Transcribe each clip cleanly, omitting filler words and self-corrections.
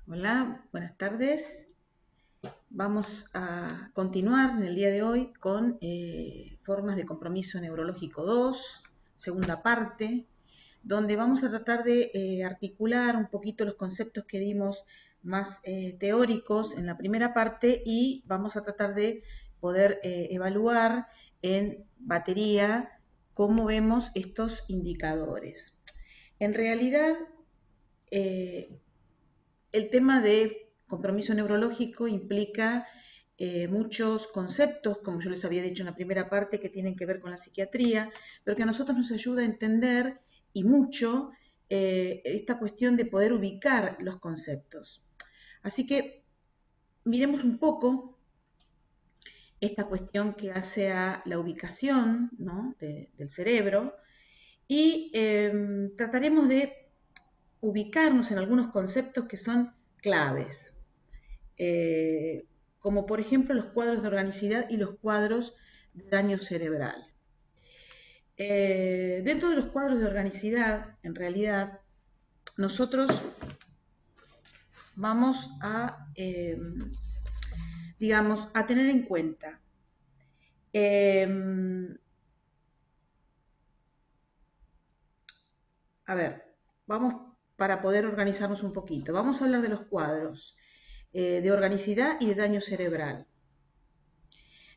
Hola, buenas tardes. Vamos a continuar en el día de hoy con formas de compromiso neurológico 2, segunda parte, donde vamos a tratar de articular un poquito los conceptos que dimos más teóricos en la primera parte y vamos a tratar de poder evaluar en batería cómo vemos estos indicadores. En realidad, eh, el tema de compromiso neurológico implica muchos conceptos, como yo les había dicho en la primera parte, que tienen que ver con la psiquiatría, pero que a nosotros nos ayuda a entender y mucho esta cuestión de poder ubicar los conceptos. Así que miremos un poco esta cuestión que hace a la ubicación, ¿no?, del cerebro y trataremos de ubicarnos en algunos conceptos que son claves. eh, como por ejemplo los cuadros de organicidad y los cuadros de daño cerebral. Dentro de los cuadros de organicidad, en realidad, nosotros vamos a, digamos, a tener en cuenta eh, a ver, vamos para poder organizarnos un poquito. Vamos a hablar de los cuadros de organicidad y de daño cerebral.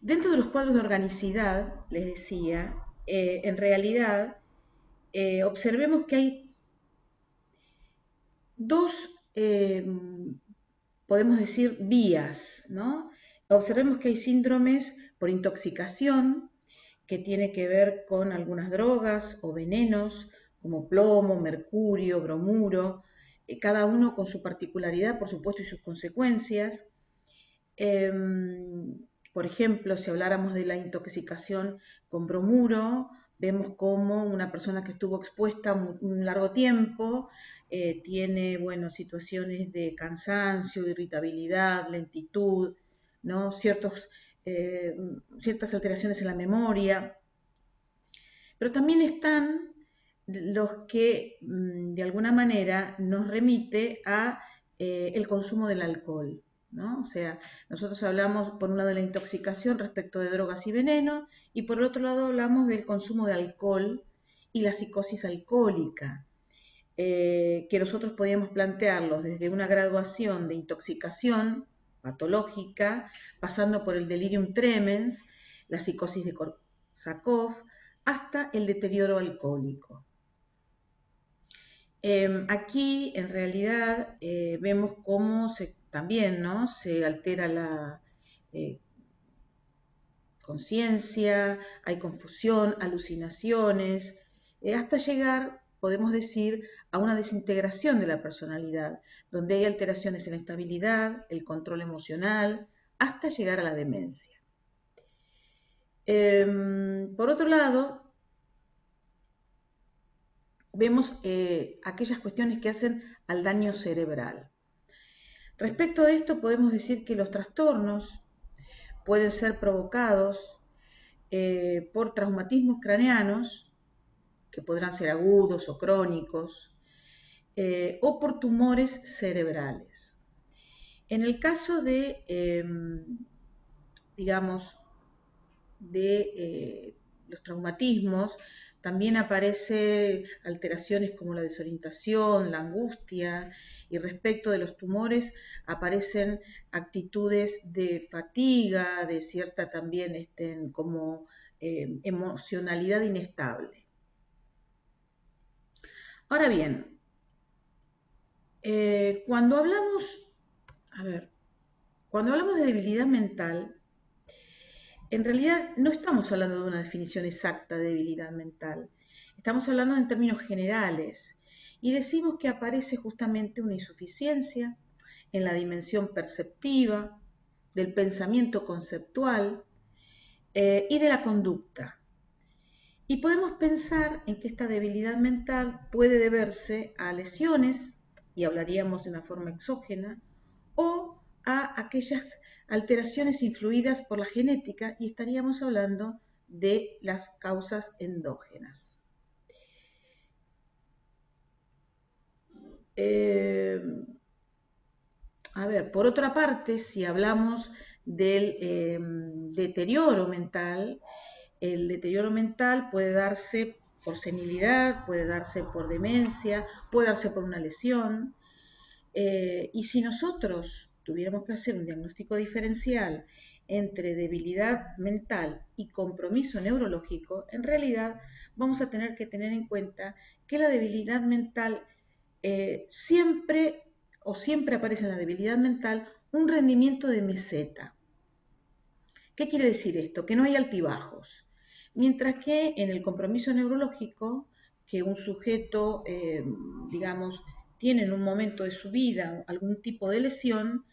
Dentro de los cuadros de organicidad, les decía, en realidad observemos que hay dos, podemos decir, vías, ¿no? Observemos que hay síndromes por intoxicación, que tiene que ver con algunas drogas o venenos, como plomo, mercurio, bromuro, cada uno con su particularidad, por supuesto, y sus consecuencias. Por ejemplo, si habláramos de la intoxicación con bromuro, vemos cómo una persona que estuvo expuesta un largo tiempo tiene, bueno, situaciones de cansancio, irritabilidad, lentitud, ¿no? Ciertas alteraciones en la memoria. Pero también están los que de alguna manera nos remite a el consumo del alcohol, ¿no? O sea, nosotros hablamos por un lado de la intoxicación respecto de drogas y veneno y por el otro lado hablamos del consumo de alcohol y la psicosis alcohólica, que nosotros podíamos plantearlos desde una graduación de intoxicación patológica, pasando por el delirium tremens, la psicosis de Korsakoff, hasta el deterioro alcohólico. Aquí en realidad vemos cómo también, ¿no?, se altera la conciencia, hay confusión, alucinaciones, hasta llegar, podemos decir, a una desintegración de la personalidad, donde hay alteraciones en la estabilidad, el control emocional, hasta llegar a la demencia. Por otro lado, vemos aquellas cuestiones que hacen al daño cerebral. Respecto a esto, podemos decir que los trastornos pueden ser provocados por traumatismos craneanos, que podrán ser agudos o crónicos, o por tumores cerebrales. En el caso de, digamos, de los traumatismos, también aparece alteraciones como la desorientación, la angustia, y respecto de los tumores aparecen actitudes de fatiga, de cierta también como emocionalidad inestable. Ahora bien, cuando hablamos, a ver, cuando hablamos de debilidad mental, en realidad no estamos hablando de una definición exacta de debilidad mental, estamos hablando en términos generales y decimos que aparece justamente una insuficiencia en la dimensión perceptiva, del pensamiento conceptual y de la conducta. Y podemos pensar en que esta debilidad mental puede deberse a lesiones, y hablaríamos de una forma exógena, o a aquellas alteraciones influidas por la genética, y estaríamos hablando de las causas endógenas. Eh, A ver, por otra parte, si hablamos del deterioro mental, el deterioro mental puede darse por senilidad, puede darse por demencia, puede darse por una lesión. Y si nosotros tuviéramos que hacer un diagnóstico diferencial entre debilidad mental y compromiso neurológico, en realidad vamos a tener que tener en cuenta que la debilidad mental siempre aparece en la debilidad mental un rendimiento de meseta. ¿Qué quiere decir esto? Que no hay altibajos. Mientras que en el compromiso neurológico, que un sujeto, digamos, tiene en un momento de su vida algún tipo de lesión,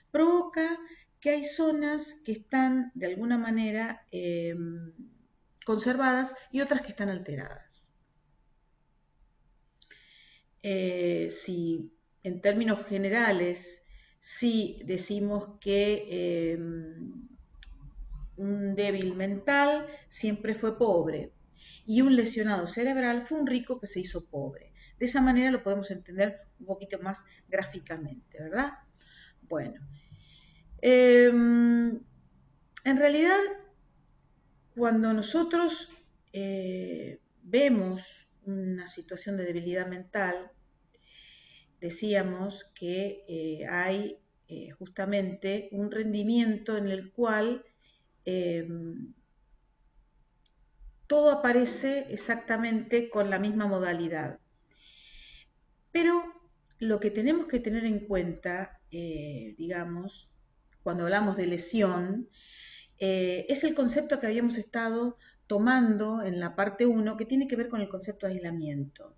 provoca que hay zonas que están de alguna manera conservadas y otras que están alteradas. Si en términos generales, si decimos que un débil mental siempre fue pobre y un lesionado cerebral fue un rico que se hizo pobre. De esa manera lo podemos entender un poquito más gráficamente, ¿verdad? Bueno, en realidad cuando nosotros vemos una situación de debilidad mental, decíamos que hay justamente un rendimiento en el cual todo aparece exactamente con la misma modalidad. Pero lo que tenemos que tener en cuenta, digamos, cuando hablamos de lesión, es el concepto que habíamos estado tomando en la parte 1, que tiene que ver con el concepto de aislamiento.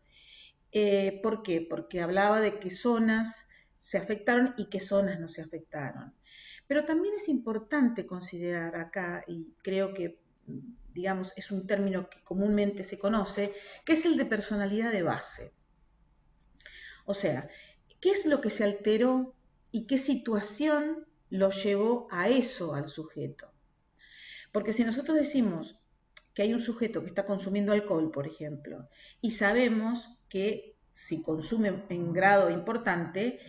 ¿Por qué? Porque hablaba de qué zonas se afectaron y qué zonas no se afectaron. Pero también es importante considerar acá, y creo que, digamos, es un término que comúnmente se conoce, que es el de personalidad de base. O sea, ¿qué es lo que se alteró y qué situación lo llevó a eso al sujeto? Porque si nosotros decimos que hay un sujeto que está consumiendo alcohol, por ejemplo, y sabemos que si consume en grado importante,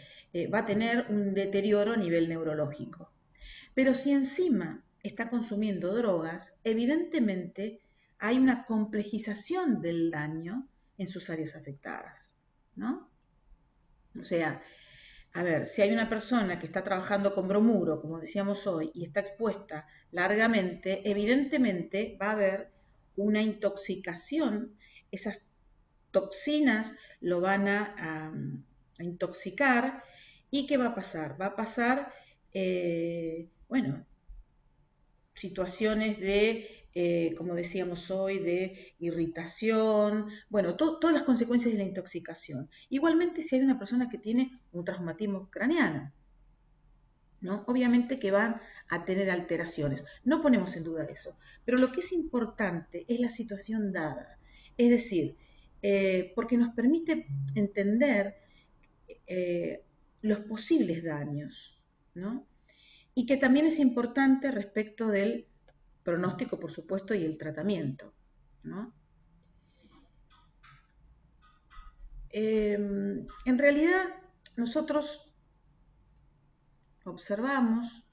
va a tener un deterioro a nivel neurológico. Pero si encima está consumiendo drogas, evidentemente hay una complejización del daño en sus áreas afectadas, ¿no? O sea, a ver, si hay una persona que está trabajando con bromuro, como decíamos hoy, y está expuesta largamente, evidentemente va a haber una intoxicación. Esas toxinas lo van a intoxicar. ¿Y qué va a pasar? Va a pasar, bueno, situaciones de, como decíamos hoy, de irritación, bueno, todas las consecuencias de la intoxicación. Igualmente si hay una persona que tiene un traumatismo craneano, ¿no? Obviamente que van a tener alteraciones, no ponemos en duda eso, pero lo que es importante es la situación dada, es decir, porque nos permite entender los posibles daños, ¿no? Y que también es importante respecto del pronóstico, por supuesto, y el tratamiento, ¿no? En realidad, nosotros observamos